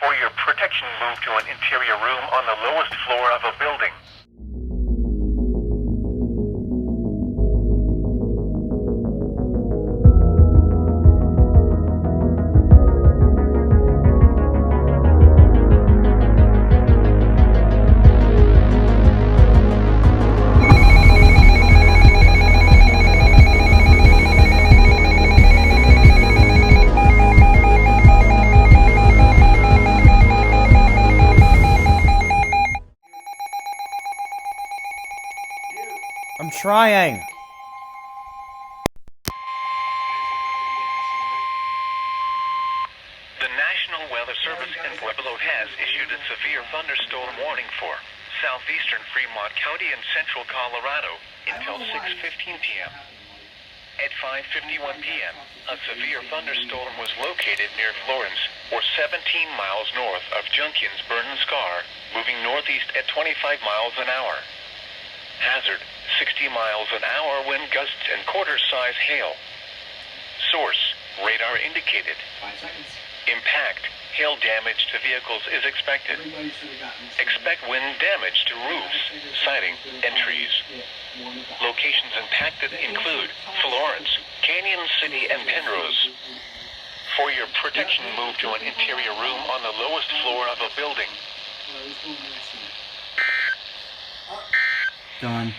For your protection, move to an interior room on the lowest floor of a building. I'm trying. The National Weather Service in Pueblo has issued a severe thunderstorm warning for southeastern Fremont County and central Colorado until 6:15 p.m. At 5:51 p.m., a severe thunderstorm was located near Florence, or 17 miles north of Junkins, Burn Scar, moving northeast at 25 miles an hour. Hazard, 60 miles an hour wind gusts and quarter-size hail. Source, radar indicated. 5 seconds. Impact, hail damage to vehicles is expected. Expect wind damage to roofs, siding, and trees. Locations impacted include Florence, Canyon City, and Penrose. For your protection, move to an interior room on the lowest floor of a building. Done.